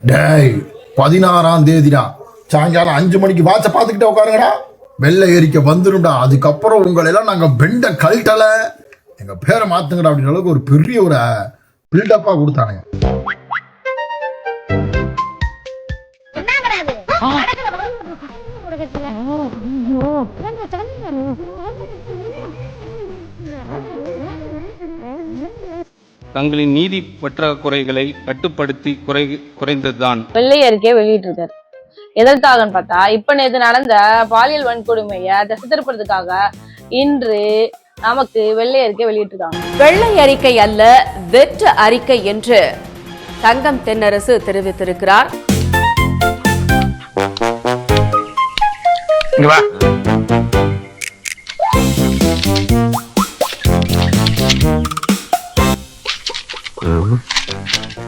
டேய் 16ஆம் தேதிடா சாயங்காலம் 5 மணிக்கு வாட்ச பாத்துக்கிட்டே உட்காருங்கடா. வெள்ளை ஏரிக்க வந்துரும்டா. அதுக்கப்புறம் உங்களை எல்லாம் நாங்க பெண்ட கழட்டல, எங்க பேரை மாத்துங்கடா அப்படின்ற அளவுக்கு ஒரு பெரிய ஒரு பில்டப்பா கொடுத்தானுங்க. தங்களின் நீதி பற்றாக்குறைகளை கட்டுப்படுத்தி குறைந்ததுதான். வெள்ளை அறிக்கை வெளியிட்டிருக்காரு. எதற்காகன்னு பார்த்தா, இப்ப நேற்று நடந்த பாலியல் வன்கொடுமையை திசை திருப்பறதுக்காக இன்று நமக்கு வெள்ளை அறிக்கை வெளியிட்டிருக்காங்க. வெள்ளை அறிக்கை அல்ல, வெற்று அறிக்கை என்று தங்கம் தென்னரசு தெரிவித்திருக்கிறார்.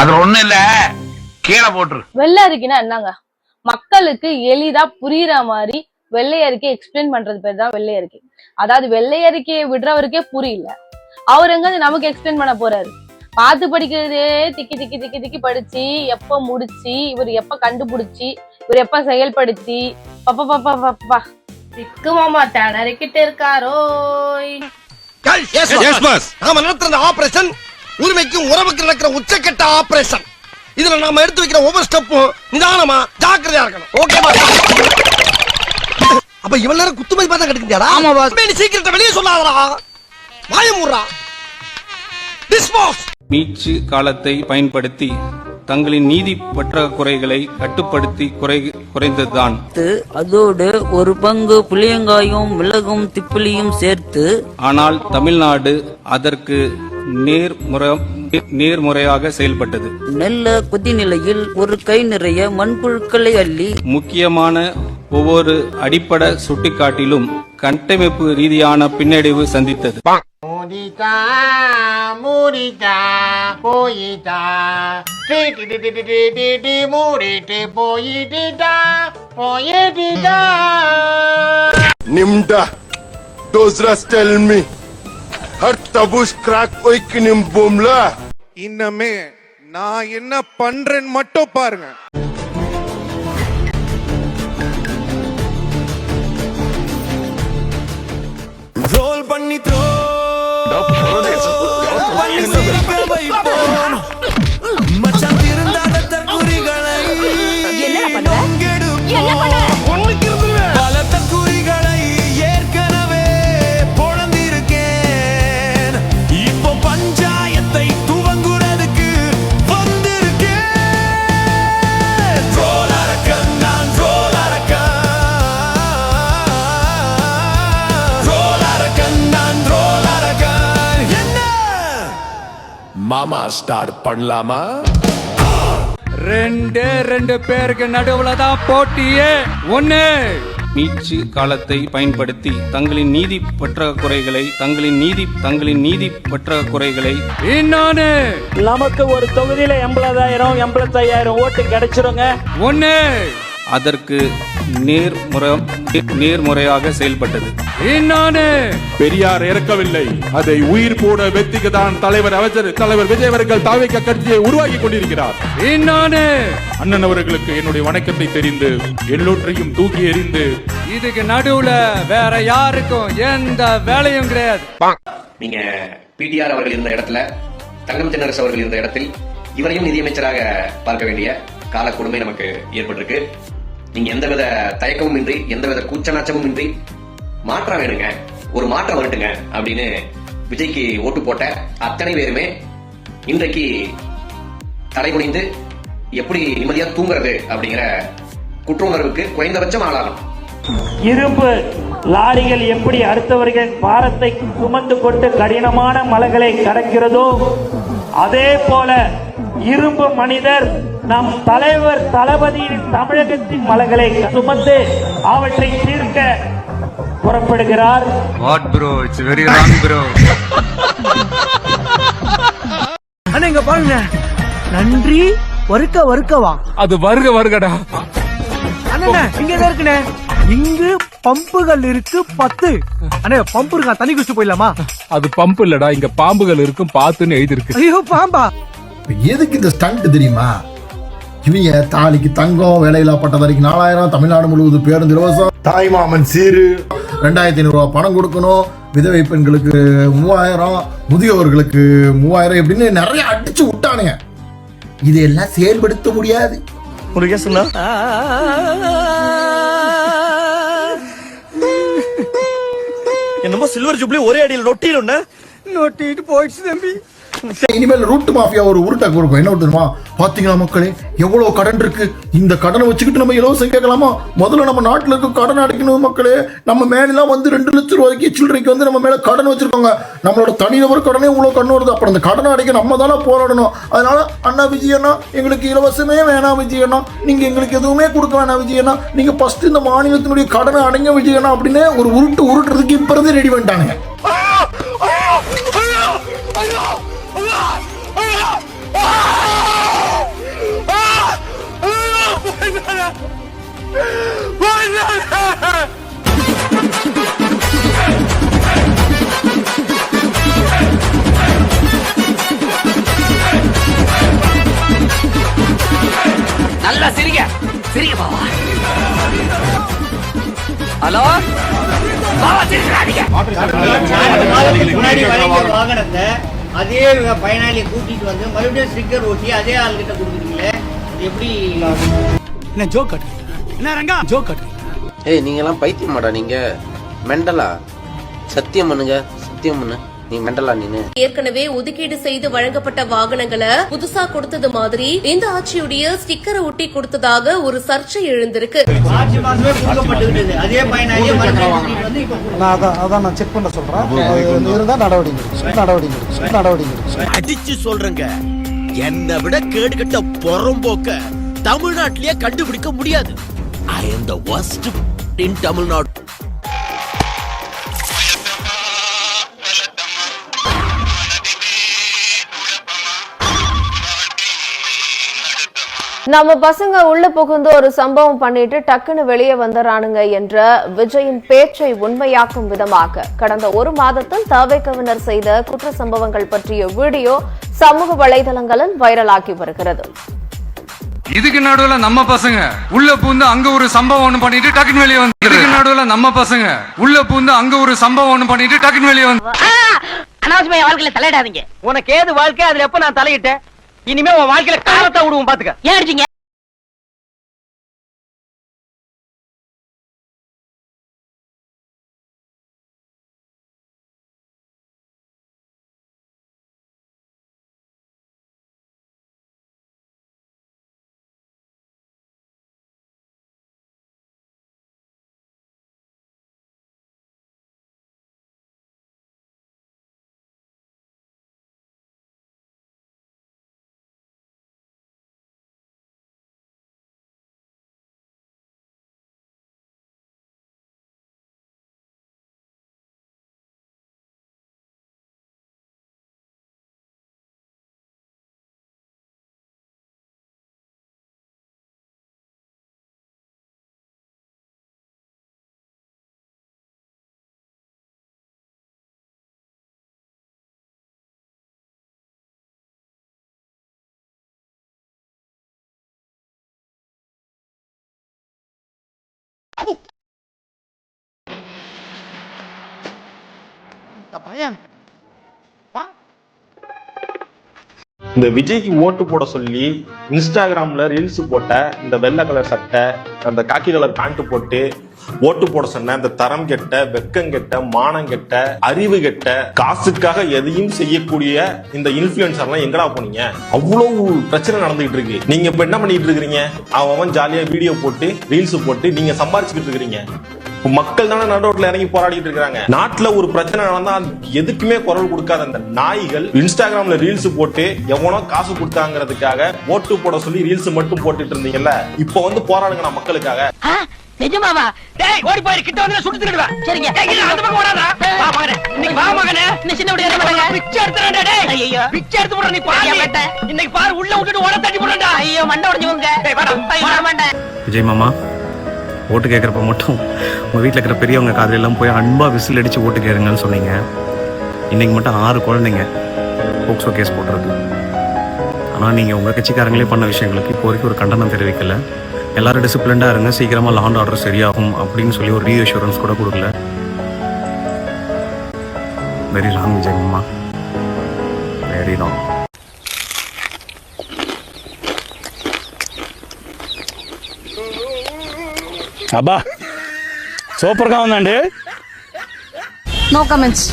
அதுல ஒண்ணு இல்ல, கீழே போட்டுரு. வெள்ளை அறிக்கைனா என்னங்க? மக்களுக்கு எளிதா புரியுற மாதிரி வெள்ளை அறிக்கை எக்ஸ்பிளைன் பண்றது பேர் தான் வெள்ளை அறிக்கை. அதாவது வெள்ளை அறிக்கையை விடுறவருக்கே புரியல, அவர் எங்க நமக்கு எக்ஸ்பிளைன் பண்ண போறாரு? பார்த்து படிக்கிறதே திக்கி திக்கி திக்கி திக்கி படிச்சு எப்ப முடிச்சு, இவர் எப்ப கண்டுபிடிச்சி, இவர் எப்ப செயல்படுத்தி பப்பா திக்கு மாமா திணறிக்கிட்டு இருக்காரோ. நாம நடத்துற ஆபரேஷன் உரிமைக்கும் உறவுக்கு நடக்கிற உச்சக்கட்ட ஆபரேஷன். இதுல நாம எடுத்து வைக்கிற ஒவ்வொரு ஸ்டெப்பும் நிதானமா ஜாக்கிரதையா இருக்கணும். ஓகேவா? அப்ப இவன் நேரம் குத்துமதி பார்த்தா கிடைக்குதாடா? ஆமா பாஸ். நீ சீக்கிரத்தை வெளியே சொல்லாதடா, வாய மூடுறா. டிஸ்போஸ். மீட்சி காலத்தை பயன்படுத்தி தங்களின் நீதி பற்றாக்குறைகளை கட்டுப்படுத்தி குறைந்ததுதான். அதோடு ஒரு பங்கு புளியங்காயும் மிளகும் திப்பிலியும் சேர்த்து. ஆனால் தமிழ்நாடு அதற்கு நேர்முறையாக செயல்பட்டது. நல்ல கொதிநிலையில் ஒரு கை நிறைய மண்புழுக்களை அள்ளி முக்கியமான ஒவ்வொரு அடிப்படை சுட்டிக்காட்டிலும் கட்டமைப்பு ரீதியான பின்னடைவு சந்தித்தது. Nimda, those rust tell me. Her tabush crack oikinim bomla. இன்னமே நான் என்ன பண்றேன்னு மட்டும் பாருங்க. ரோல் பண்ணி த்ரோ மச்சான் திருந்தாத தற்குறிகளை பல தற்குறிகளை ஏற்கனவே பொழந்திருக்கேன். இப்போ பஞ்சாயத்தை துவங்குறதுக்கு வந்திருக்கேன். ரோல் அரக்கன் நான், ரோல் அரக்கன், ரோல் அரக்கன் நான், ரோல் அரக்கன். என்ன மாமா ஸ்டார்ட் பண்ணலாமா? ரெண்டு பேருக்கு நடுவுல தான் போட்டியே. ஒண்ணு, மீட்சி காலத்தை பயன்படுத்தி தங்களின் நீதி பற்றாக்குறைகளை இன்னொன்னு, நமக்கு ஒரு தொகுதியில 80,000 ஓட்டு கிடைச்சிருங்க. ஒண்ணு, அதற்கு நேர்முறையாக செயல்பட்டது. இன்னொன்னு, பெரியார் இறக்கவில்லை, அதை உயிர் போட வெற்றிக்கு தான் தலைவர் விஜய் அவர்கள் தாவேக கட்சியை உருவாக்கி கொண்டிருக்கிறார். இன்னொன்னு, அண்ணன் அவர்களுக்கு என்னுடைய வணக்கத்தை தெரிந்து எல்லோற்றையும் தூக்கி எறிந்து இதுக்கு நடுவுல வேற யாருக்கும் எந்த வேலையும் கிடையாது. நீங்க பிடிஆர் அவர்கள் இருந்த இடத்துல, தங்கம் தென்னரசு அவர்கள் இருந்த இடத்தில் இவரையும் நிதியமைச்சராக பார்க்க வேண்டிய கால கொடுமை நமக்கு ஏற்பட்டிருக்கு. நீங்க எந்தவித தயக்கமும் இன்றி, எந்தவித கூச்சநாச்சமும் இன்றி மாற்றம் வேணுங்க, ஒரு மாற்றம் வரட்டுங்க அப்படின்னு விஜய்க்கு ஓட்டு போட்ட அத்தனை பேருமே இன்றைக்கு தலைகுனிந்து எப்படி நிம்மதியா தூங்குறது அப்படிங்கிற குற்ற உணர்வுக்கு குறைந்தபட்சம் ஆளாகும். இரும்பு லாரிகள் எப்படி அடுத்தவர்கள் பாரத்தை சுமந்து கொண்டு கடினமான மலைகளை கடக்கிறதோ, அதே போல இரும்பு மனிதர் நம் தலைவர் தளபதியின் தமிழகத்தின் மலைகளை சுமந்து அவற்றை தீர்க்க புறப்படுகிறார். What bro, it's very wrong bro. அண்ணா இங்க பாருங்க, நன்றி வருக்கவா. அது வருகடா. அண்ணா இங்கதான் இருக்குண்ணே, இங்கு பம்புகள் இருக்கு 10. அண்ணே பம்பு இருக்கா, தண்ணி குடிச்சு போயிடலாமா? அது பம்பு இல்லடா, இங்க பாம்புகள் இருக்கும் பாத்துன்னு எழுதி இருக்கு. ஐயோ பாம்பா? எதுக்கு இந்த ஸ்டண்ட் தெரியுமா? இவங்க தாலிக்கு தங்கம், வேலையில்லா பட்டதாரிக்கு 4000, தமிழ்நாடு முழுவதும் பேருந்து இலவசம், தாய்மாமன் சீரு, 2500 ரூபா பணம் கொடுக்கணும், விதவை பெண்களுக்கு 3000, முதியோர்களுக்கு 3000 இப்படின்னு நிறைய அடிச்சு விட்டானுங்க. இதெல்லாம் செயல்படுத்த முடியாது. என்னமோ சில்வர் ஜூப்ளி ஒரே அடியில் நொட்டிட்டு போயிடுச்சு தம்பி. இனிமேல் ரூட் மாஃபியா ஒரு உருட்டை கொடுக்கும். என்ன விட்டுமா, பாத்தீங்களா மக்களே எவ்வளவு கடன் இருக்கு, இந்த கடனை வச்சுக்கிட்டு நம்ம இலவசம் கேட்கலாமா? முதல்ல நம்ம நாட்டில் இருக்க கடன் அடைக்கணும் மக்களே. நம்ம மேலாம் வந்து 2 லட்சம் ரூபாய்க்கு சில்லறைக்கு வந்து நம்ம மேல கடன் வச்சிருக்கோங்க. நம்மளோட தனிநபர் கடனே இவ்வளவு கடன் வருது. அப்புறம் அந்த கடனை அடைக்க நம்ம தானே போராடணும். அதனால அண்ணா விஜயண்ணா, எங்களுக்கு இலவசமே வேணாம் விஜயண்ணா, நீங்க எங்களுக்கு எதுவுமே கொடுக்க வேணாம் விஜயண்ணா, நீங்க ஃபர்ஸ்ட் இந்த மாநிலத்தினுடைய கடனை அடைங்க விஜயண்ணா அப்படின்னு ஒரு உருட்டுறதுக்கு இப்ப இருந்து ரெடி பண்ணிட்டானுங்க. நல்லா சிரிங்க பாவா. ஹலோ பாவா, சிரிக்காதீங்க. வாகனத்தை அதே பயனாளியை கூட்டிட்டு வந்து மறுபடியும் ஸ்டிக்கர் ஒட்டி அதே ஆள்கிட்ட கொடுக்குறீங்களே, எப்படி? என்ன ஜோக் கட்டுறீங்க? என்ன ரங்கா ஜோக் கட்டுறீங்க? ஏய், நீங்க எல்லாம் பைத்தியம் மாடா, நீங்க மெண்டலா? சத்தியம் பண்ணுங்க, சத்தியம் பண்ணு, நீ மெண்டலா? நீனு ஏற்கனவே ஒதுக்கீடு செய்து வழங்கப்பட்ட வாகனங்களை புதுசா கொடுத்தது மாதிரி இந்த ஆட்சியுடைய ஸ்டிக்கரை ஒட்டி கொடுத்ததாக ஒரு சர்ச்சை எழுந்திருக்கு. மார்ச் மாசமே கொடுக்கப்பட்டு அதே பயனாளியை மறுபடியும் வந்து அதான் நான் செக் பண்ண சொல்றேன். இருந்தா நடவடிக்கை அடிச்சு சொல்றேங்க, என்னை விட கேடுகட்ட பொறம்போக்க தமிழ்நாட்டிலேயே கண்டுபிடிக்க முடியாது. I am the worst in Tamil Nadu. நம்ம பசங்க உள்ள புகுந்து ஒரு சம்பவம் பண்ணிட்டு டக்குன்னு வெளியே வந்துறானுங்க என்ற விஜயின் பேச்சை உண்மையாக்கும் விதமாக கடந்த 1 மாதத்தில் தவேகவினர் செய்த குற்ற சம்பவங்கள் பற்றிய வீடியோ சமூக வலைதளங்களில் வைரலாகி வருகிறது. இதுக்கு நடுவுல நம்ம பசங்க உள்ள பூந்து அங்க ஒரு சம்பவம் ஒண்ணு பண்ணிட்டு டக்குன்னு வெளியே வந்து. இதுக்கு நடுவுல நம்ம பசங்க உள்ள பூந்து அங்க ஒரு சம்பவம் ஒண்ணு பண்ணிட்டு டக்குன்னு வெளியே வந்து. அனாவசியமா என் வாழ்க்கையில தலையிடாதீங்க. உனக்கு ஏது வாழ்க்கை, அதுல எப்ப நான் தலையிட்டேன்? இனிமே உன் வாழ்க்கையில காலத்தை விடுவோம், பாத்துக்க. ஏன் அடிச்சீங்க? இந்த விஜய்க்கு ஓட்டு போட சொல்லி இன்ஸ்டாகிராம்ல ரீல்ஸ் போட்ட இந்த வெள்ளை கலர் சட்டை, அந்த காக்கி கலர் பேண்ட் போட்டு ஓட்டு போட சொன்ன இந்த தரம் கெட்ட, வெக்கம் கெட்ட, மானம் கெட்ட, அறிவு கெட்ட, காசுக்காக எதையும் செய்யக்கூடிய இந்த இன்ஃபுளுசர்லாம் எங்கடா போனீங்க? அவ்வளவு பிரச்சனை நடந்துகிட்டு இருக்கு. நீங்க இப்ப என்ன பண்ணிட்டு இருக்கீங்க? அவன் ஜாலியா வீடியோ போட்டு ரீல்ஸ் போட்டு நீங்க சம்பாரிச்சுக்கிட்டு இருக்கிறீங்க. மக்கள் தானே நடுரோட்ல இறங்கி போராடிட்டு இருக்காங்க. நாட்டுல ஒரு பிரச்சனை நடந்தா எதுக்குமே குரல் கொடுக்காத அந்த நாய்கள் இன்ஸ்டாகிராம்ல ரீல்ஸ் போட்டு எவனோ காசு கொடுத்தாங்கிறதுக்காக ஓட்டு போட சொல்லி ரீல்ஸ் மட்டும் போட்டுட்டு இருந்தீங்கல்ல, இப்ப வந்து போராடுங்க நான் மக்களுக்காக. நிஜமாவா? டேய் ஓடி போய் கிட்ட வந்து சுட்டு திருடுவா. சரிங்க. அந்த பக்கம் ஓடாதடா. வா மகனே. இன்னைக்கு வா மகனே. இன்னைக்கு சின்ன உடைய ஏறமாட்டங்க. பிச்சை எடுத்துறடா டேய். ஐயோ. பிச்சை எடுத்து போற நீ பாரு. இன்னைக்கு பாரு உள்ள விட்டுட்டு ஓட தட்டி போறடா. ஐயோ மண்டை உடைஞ்சுங்க. டேய் வாடா. வா மண்டை. விஜய் மாமா, ஓட்டு கேட்குறப்ப மட்டும் உங்கள் வீட்டில் இருக்கிற பெரியவங்க காதில் எல்லாம் போய் அன்பாக விசில் அடித்து ஓட்டு கேளுங்கன்னு சொன்னீங்க. இன்றைக்கி மட்டும் 6 குழந்தைங்க போக்சோ கேஸ் போட்டிருக்கு. ஆனால் நீங்கள் உங்கள் கட்சிக்காரங்களே பண்ண விஷயங்களுக்கு இப்போ வரைக்கும் ஒரு கண்டனம் தெரிவிக்கல. எல்லாரும் டிசிப்ளின்டாக இருங்க, சீக்கிரமாக லா அண்ட் ஆர்டர் சரியாகும் அப்படின்னு சொல்லி ஒரு ரீஅஷூரன்ஸ் கூட கொடுக்கல. Very wrong Vijayamma, very wrong. అబ్బా సూపర్ గా ఉందండి. No comments,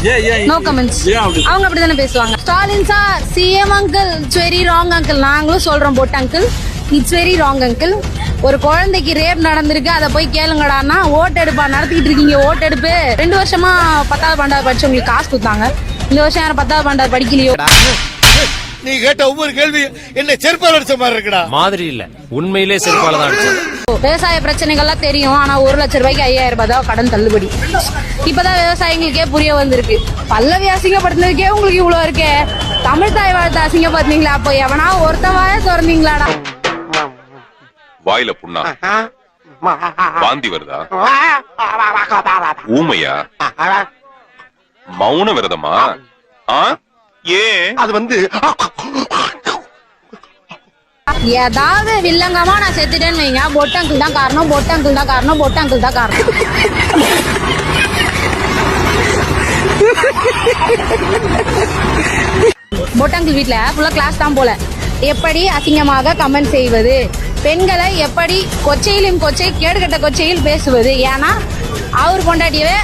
no comments. அவங்க அப்படிதானே பேசுவாங்க. Stalin sir, CM uncle, it's very wrong uncle. நாங்களும் சொல்றோம் போட் uncle, it's very wrong uncle. ஒரு குழந்தைக்கு ரேப் நடந்திருக்கு, அதை போய் கேளுங்கடான்னா ஓட்டு எடுப்பா நடத்திக்கிட்டு இருக்கீங்க. ஓட்டு எடுப்பு 2 வருஷமா 10வது 12வது படிச்சு உங்களுக்கு காசு கொடுத்தாங்க. இந்த வருஷம் யாரும் 10வது 12வது படிக்கலையோ? நீ கேட்ட ஒவ்வொரு கேள்வி என்ன செருப்பால் அடிச்ச மாதிரி இருக்குடா. மாதிரி இல்ல, உண்மையிலே செருப்பால தான் அடிச்சது. விவசாய பிரச்சனைகள்லாம் தெரியும், ஆனா 1 லட்சம் ரூபாய்க்கு 5000 ரூபாய் தான் கடன் தள்ளுபடி. இப்பதான் விவசாயிகளுக்கே புரிய வந்திருக்கு. பல்லவி அசிங்கப்படுத்தினதுக்கே உங்களுக்கு இவ்வளவு இருக்கே, தமிழ் தாய் வாழ்த்து அசிங்கப்படுத்தினீங்களா? அப்போ எவனா ஒருத்த வாய திறந்தீங்களாடா? வாயில புண்ணா, வாந்தி வருதா, ஊமையா, மௌன விரதமா? ஏன் அது வந்து ஏதாவது வில்லங்கமா நான் செத்துட்டேன்னு வைங்க, பொட்டங்கிள் தான் காரணம், பொட்டங்கிள் தான் காரணம், பொட்டங்கிள் தான் காரணம். பொட்டங்கிள் வீட்டுல ஃபுல்லா கிளாஸ் தான் போல. எப்படி அசிங்கமாக கமெண்ட் செய்வது, பெண்களை எப்படி கொச்சையிலும் கொச்சை கேடுகட்ட கொச்சையில் பேசுவது. ஏன்னா அவர் பொண்டாட்டியவே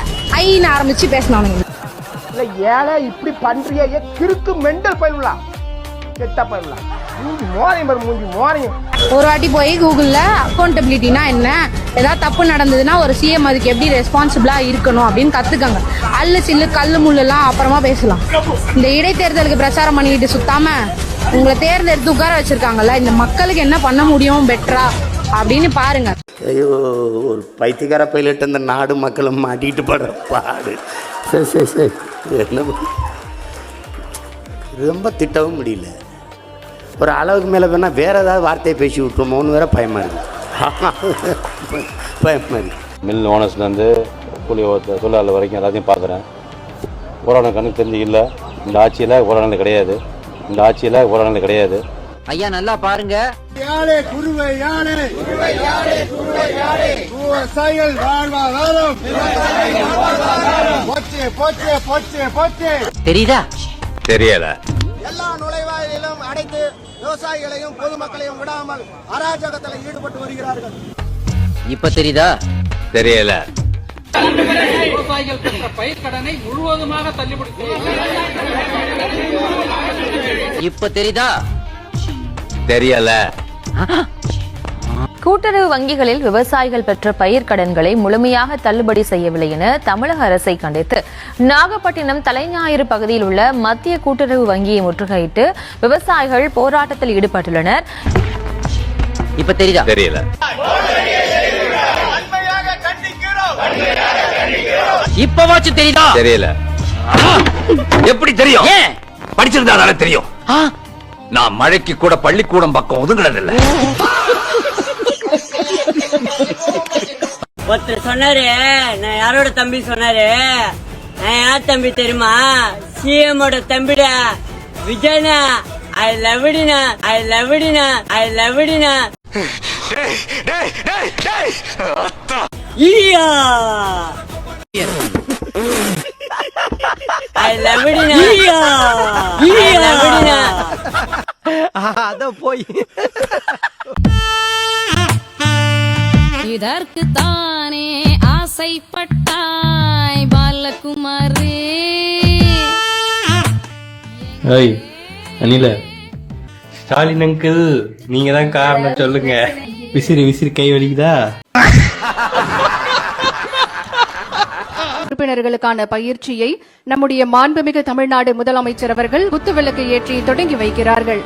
ஐன்னு ஆரம்பிச்சு பேசினானுங்க. ஏழை இப்படி பண்றிய கிறுக்கு மெண்டல் பயிலாம் கெட்ட பயிலாம் மூஞ்சி மோரையும். ஒரு வாட்டி போய் கூகுள்ல அக்கௌண்டபிலிட்டினா என்ன, ஏதாவது தப்பு நடந்ததுன்னா ஒரு சிஎம் அதுக்கு எப்படி ரெஸ்பான்சிபிளா இருக்கணும் அப்படின்னு கத்துக்கங்க. அல்லு சில்லு கல்லு முள்ளுலாம் அப்புறமா பேசலாம். இந்த இடைத்தேர்தலுக்கு பிரச்சாரம் பண்ணிக்கிட்டு சுத்தாம உங்களை தேர்ந்தெடுத்து உட்கார வச்சிருக்காங்கல்ல, இந்த மக்களுக்கு என்ன பண்ண முடியும் பெட்டரா அப்படின்னு பாருங்க. ஐயோ, ஒரு பைத்தியக்கார பைலட் அந்த நாடு மக்களும் மாட்டிக்கிட்டு படுற பாடு. சரி என்ன ரொம்ப திட்டவும் முடியல. ஒரு அளவுக்கு மேலே வேணால் வேறு ஏதாவது வார்த்தையை பேசி விட்டுருமோன்னு வேற பயமாக இருக்குது. பயமாக இருக்குது. மில் ஓனர்ஸ்லேருந்து கூலி தொழிலாளர் வரைக்கும் எல்லாத்தையும் பார்க்குறேன். ஓரான கணக்கு தெரிஞ்சு இல்லை. இந்த ஆட்சியில் ஓரானது கிடையாது. இந்த ஆட்சியில் ஓரானது கிடையாது. ஐயா நல்லா பாருங்க. யாழே குருவை யாழே, விவசாயிகள் வாழ்வாதாரம் போச்சு. தெரியுதா? தெரியல. எல்லா நுழைவாயிலும் அடைத்து விவசாயிகளையும் பொதுமக்களையும் விடாமல் அராஜகத்தில் ஈடுபட்டு வருகிறார்கள். இப்ப தெரியுதா? தெரியல. விவசாயிகள் பெற்ற பயிர்க்கடனை முழுவதுமாக தள்ளுபடி. இப்ப தெரியுதா? தெரியல. கூட்டுறவு வங்கிகளில் விவசாயிகள் பெற்ற பயிர்க்கடன்களை முழுமையாக தள்ளுபடி செய்யவில்லை என தமிழக அரசை கண்டித்து நாகப்பட்டினம் தலைஞாயிறு பகுதியில் உள்ள மத்திய கூட்டுறவு வங்கியை முற்றுகையிட்டு விவசாயிகள் போராட்டத்தில் ஈடுபட்டுள்ளனர். இப்ப தெரியுதா? தெரியல. இப்பவாச்சும் தெரியுதா? தெரியல. எப்படி தெரியும்? படிச்சிருந்தா தெரியும். நான் மழைக்கு கூட பள்ளிக்கூடம் பக்கம் ஒதுங்கினதில்லை. ஒருத்தர் சொன்னாரு, நான் யாரோட தம்பி சொன்னாரு, நான் யார் தம்பி தெரியுமா? சிஎமோட தம்பிடா, விஜயனா. ஐ லவ்டினா, ஐ லவ்டினா, ஐ லவ்டினா. இல்லையா? ஐ லவ்டினா, இல்லையா? லவ்டினா. அத போய் இதற்கு தானே ஆசைப்பட்டாய் பாலகுமாரே. ஏய் அனில, ஸ்டாலின் அங்கிள் நீங்க தான் காரணம் சொல்லுங்க. விசிறி கை வலிக்குதா? உறுப்பினர்களுக்கான பயிற்சியை நம்முடைய மாண்புமிகு தமிழ்நாடு முதலமைச்சர் அவர்கள் குத்துவிளக்கு ஏற்றி தொடங்கி வைக்கிறார்கள்.